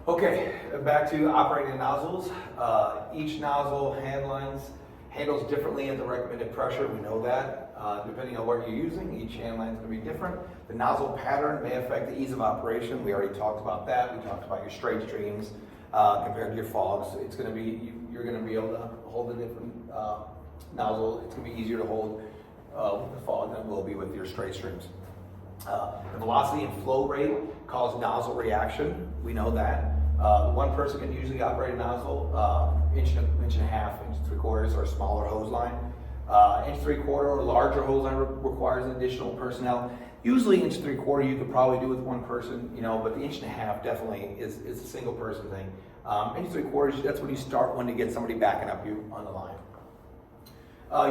Okay, back to operating nozzles. Each nozzle handles differently at the recommended pressure. We know that. Depending on what you're using, each hand line is going to be different. The nozzle pattern may affect the ease of operation. We already talked about that. We talked about your straight streams compared to your fogs. It's going to be you're going to be able to hold a different nozzle. It's going to be easier to hold with the fog than it will be with your straight streams. The velocity and flow rate cause nozzle reaction. We know that. One person can usually operate a nozzle inch and a half, inch and 3/4, or smaller hose line. Inch 3/4 or larger hose line requires an additional personnel. Usually inch 3/4 you could probably do with one person, but the inch and a half definitely is a single person thing. Inch 3/4, that's when you start to get somebody backing up you on the line.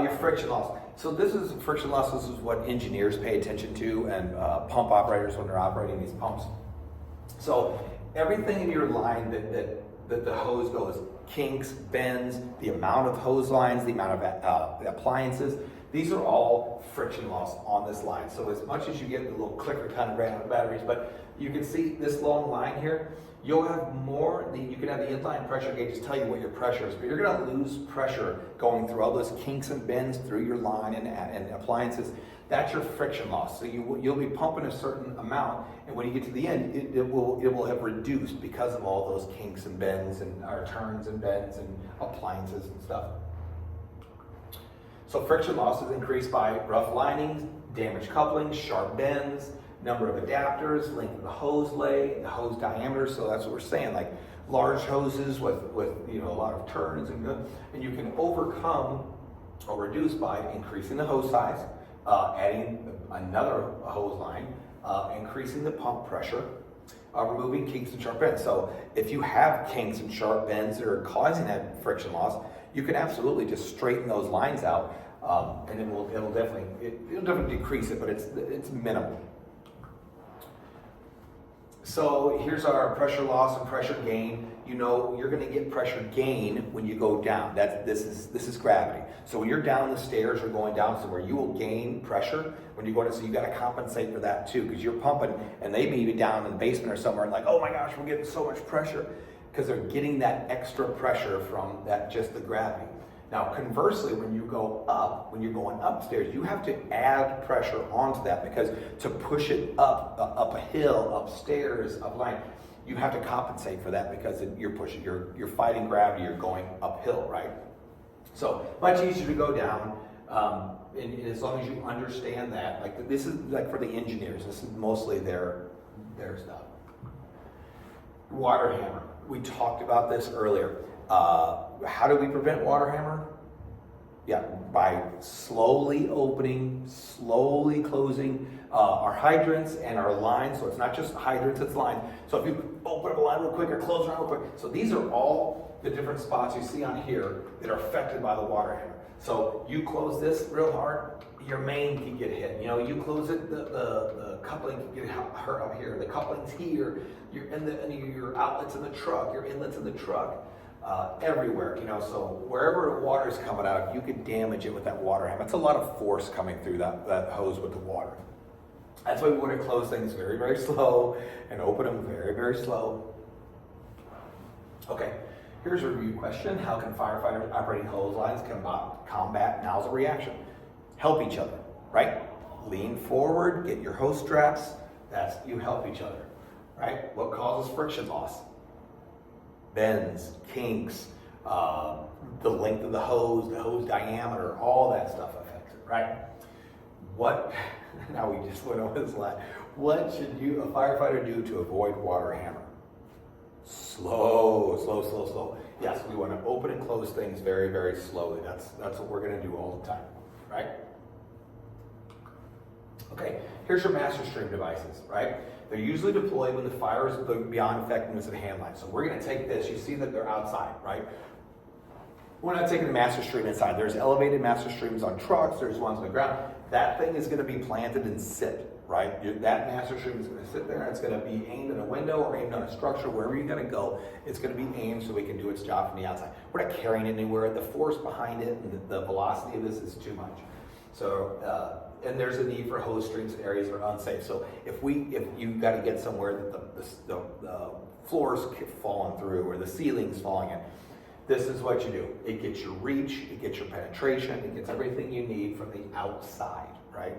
Your friction loss. So this is friction loss. This is what engineers pay attention to, and pump operators when they're operating these pumps. So everything in your line that the hose goes, kinks, bends, the amount of hose lines, the amount of appliances, these are all friction loss on this line. So as much as you get the little clicker kind of ran out of batteries, but you can see this long line here, you'll have more, you can have the inline pressure gauges tell you what your pressure is, but you're going to lose pressure going through all those kinks and bends through your line and appliances. That's your friction loss. So you'll be pumping a certain amount, and when you get to the end, it will have reduced because of all those kinks and bends and turns and bends and appliances and stuff. So friction loss is increased by rough linings, damaged couplings, sharp bends, number of adapters, length of the hose lay, the hose diameter. So that's what we're saying, like large hoses with a lot of turns and you can overcome or reduce by increasing the hose size, adding another hose line, increasing the pump pressure, removing kinks and sharp bends. So if you have kinks and sharp bends that are causing that friction loss, you can absolutely just straighten those lines out, and it'll definitely decrease it, but it's minimal. So here's our pressure loss and pressure gain. You're going to get pressure gain when you go down. This is gravity. So when you're down the stairs or going down somewhere, you will gain pressure when you go down. So you got to compensate for that too, because you're pumping, and they may be down in the basement or somewhere, and like, oh my gosh, we're getting so much pressure, because they're getting that extra pressure from just the gravity. Now, conversely, when you're going upstairs, you have to add pressure onto that, because to push it up a hill, upstairs, up line, you have to compensate for that, because you're fighting gravity, you're going uphill, right? So much easier to go down, and as long as you understand that. Like this is like for the engineers, this is mostly their stuff. Water hammer. We talked about this earlier. How do we prevent water hammer? Yeah, by slowly opening, slowly closing our hydrants and our lines. So it's not just hydrants, it's lines. So if you open up a line real quick or close it real quick. So these are all the different spots you see on here that are affected by the water hammer. So you close this real hard, your main can get hit. You close it, the coupling can get hurt up here. The coupling's here. Your outlets in the truck, your inlets in the truck. Everywhere, so wherever water is coming out, you could damage it with that water hammer. That's a lot of force coming through that hose with the water. That's why we want to close things very, very slow and open them very, very slow. Okay, here's a review question. How can firefighters operating hose lines combat nozzle reaction? Help each other, right? Lean forward, get your hose straps. You help each other, right? What causes friction loss? Bends, kinks, the length of the hose diameter, all that stuff affects it, right? Now we just went over this line. What should a firefighter do to avoid water hammer? Slow, slow, slow, slow. Yes, we want to open and close things very, very slowly. That's what we're going to do all the time, right? Okay, here's your master stream devices, right? They're usually deployed when the fire is beyond effectiveness of the hand line. So we're going to take this. You see that they're outside, right? We're not taking the master stream inside. There's elevated master streams on trucks. There's ones on the ground. That thing is going to be planted and sit, right? That master stream is going to sit there, and it's going to be aimed at a window or aimed on a structure. Wherever you're going to go, it's going to be aimed so it can do its job from the outside. We're not carrying it anywhere. The force behind it and the velocity of this is too much. So and there's a need for hose strings in areas that are unsafe. So if you got to get somewhere that the floor's falling through or the ceiling's falling in, this is what you do. It gets your reach, it gets your penetration, it gets everything you need from the outside, right?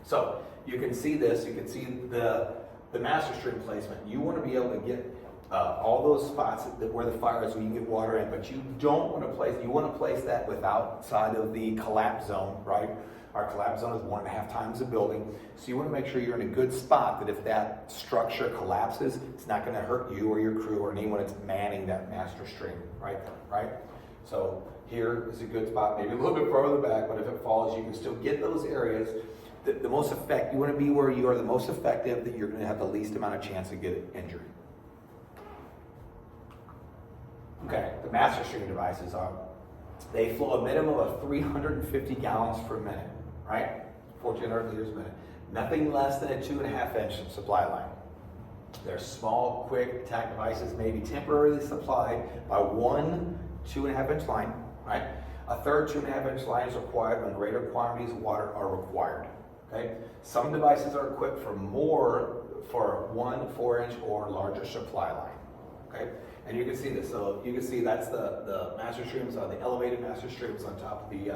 So you can see this, you can see the master stream placement. You want to be able to get all those spots where the fire is so you can get water in, but you don't want to place, you want to place that outside of the collapse zone, right? Our collapse zone is 1.5 times the building. So you want to make sure you're in a good spot that if that structure collapses, it's not going to hurt you or your crew or anyone that's manning that master stream right there, right? So here is a good spot, maybe a little bit further back, but if it falls, you can still get those areas. The most effective, you want to be where you are the most effective, that you're going to have the least amount of chance to get injured. Okay, the master stream devices they flow a minimum of 350 gallons per minute, right? 1,400 liters a minute. Nothing less than a 2.5 inch supply line. They're small, quick attack devices, may be temporarily supplied by one 2.5 inch line, right? A third 2.5 inch line is required when greater quantities of water are required. Okay? Some devices are equipped for one 4 inch or larger supply line. Okay? And you can see this. So you can see that's the master streams, the elevated master streams on top of the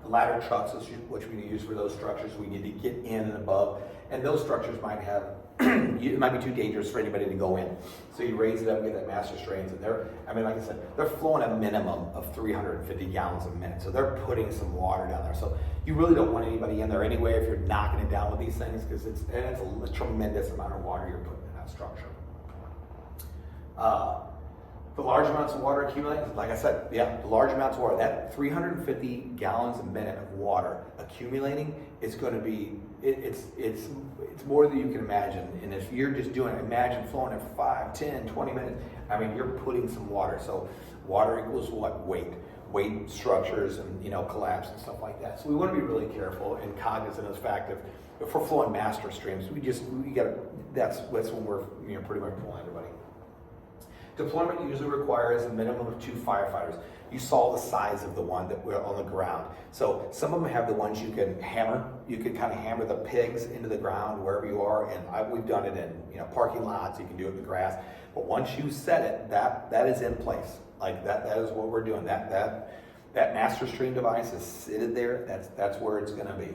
ladder trucks, which we use for those structures we need to get in and above. And those structures might have, it might be too dangerous for anybody to go in. So you raise it up, get that master strains, and like I said, they're flowing a minimum of 350 gallons a minute. So they're putting some water down there. So you really don't want anybody in there anyway if you're knocking it down with these things, because it's a tremendous amount of water you're putting in that structure. The large amounts of water accumulating, like I said, the large amounts of water, that 350 gallons a minute of water accumulating is going to be, it's more than you can imagine. And if you're just imagine flowing it for 5, 10, 20 minutes, I mean, you're putting some water. So water equals what? Weight structures and, collapse and stuff like that. So we want to be really careful and cognizant of the fact that if we're flowing master streams, that's when we're, pretty much pulling everybody. Deployment usually requires a minimum of 2 firefighters. You saw the size of the one that were on the ground. So some of them have the ones you can hammer. You can kind of hammer the pigs into the ground wherever you are. And we've done it in parking lots. You can do it in the grass. But once you set it, that is in place. Like that is what we're doing. That master stream device is seated there. That's where it's going to be.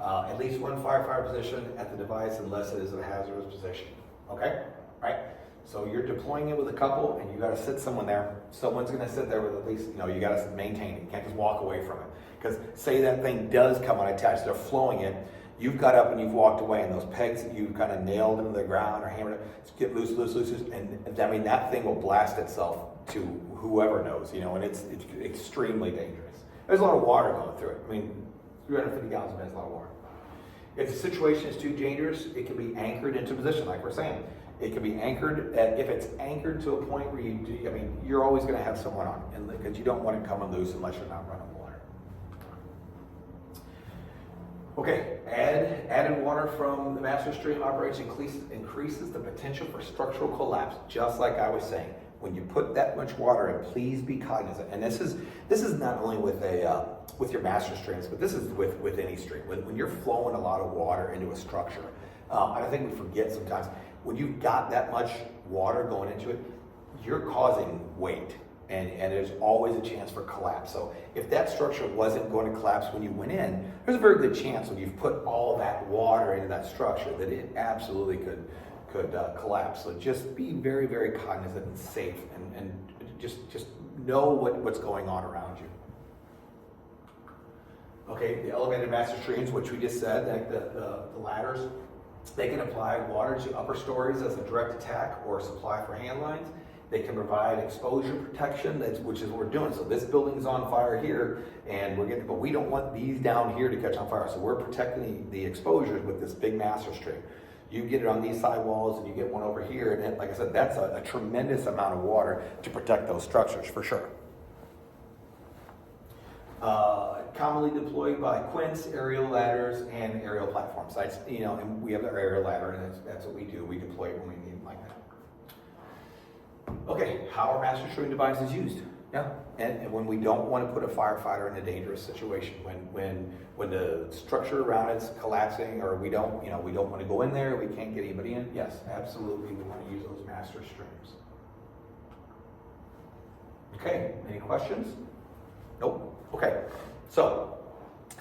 At least one firefighter position at the device unless it is a hazardous position. Okay? Right? So you're deploying it with a couple, and you got to sit someone there. Someone's going to sit there with at least, you got to maintain it. You can't just walk away from it. Because say that thing does come unattached, they're flowing it. You've got up and you've walked away, and those pegs that you kind of nailed into the ground or hammered it, get loose, and I mean that thing will blast itself to whoever knows, and it's extremely dangerous. There's a lot of water going through it. I mean, 350 gallons a minute is a lot of water. If the situation is too dangerous, it can be anchored into position, like we're saying. It can be anchored, if it's anchored to a point where you're always going to have someone on, and because you don't want it coming loose unless you're not running water. Okay, added water from the master stream operation increases the potential for structural collapse, just like I was saying. When you put that much water in, please be cognizant. And this is not only with your master streams, but this is with any stream. When you're flowing a lot of water into a structure, I think we forget sometimes, when you've got that much water going into it, you're causing weight, and there's always a chance for collapse. So if that structure wasn't going to collapse when you went in, there's a very good chance when you've put all that water into that structure that it absolutely could collapse. So just be very, very cognizant and safe, and just know what's going on around you. Okay, the elevated master streams, which we just said, like the ladders, they can apply water to upper stories as a direct attack or supply for hand lines. They can provide exposure protection, which is what we're doing. So this building's on fire here, and but we don't want these down here to catch on fire. So we're protecting the exposures with this big master stream. You get it on these side walls, and you get one over here, and like I said, that's a tremendous amount of water to protect those structures for sure. Commonly deployed by quints, aerial ladders, and aerial platform sites. And we have our aerial ladder, and that's what we do. We deploy it when we need it like that. Okay, how are master stream devices used? Yeah, and when we don't want to put a firefighter in a dangerous situation, when the structure around it's collapsing, or we don't want to go in there, we can't get anybody in, yes, absolutely, we want to use those master streams. Okay, any questions? Nope, okay. So,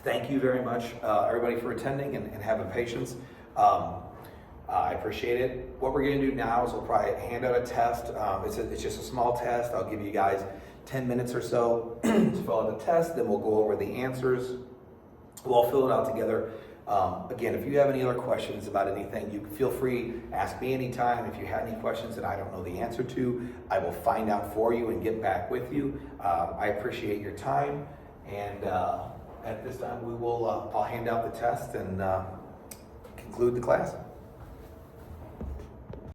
thank you very much, everybody, for attending and having patience. I appreciate it. What we're going to do now is we'll probably hand out a test. It's just a small test. I'll give you guys 10 minutes or so to fill out the test, then we'll go over the answers. We'll all fill it out together. Again, if you have any other questions about anything, you can feel free, ask me anytime. If you have any questions that I don't know the answer to, I will find out for you and get back with you. I appreciate your time, and at this time we will I'll hand out the test and conclude the class.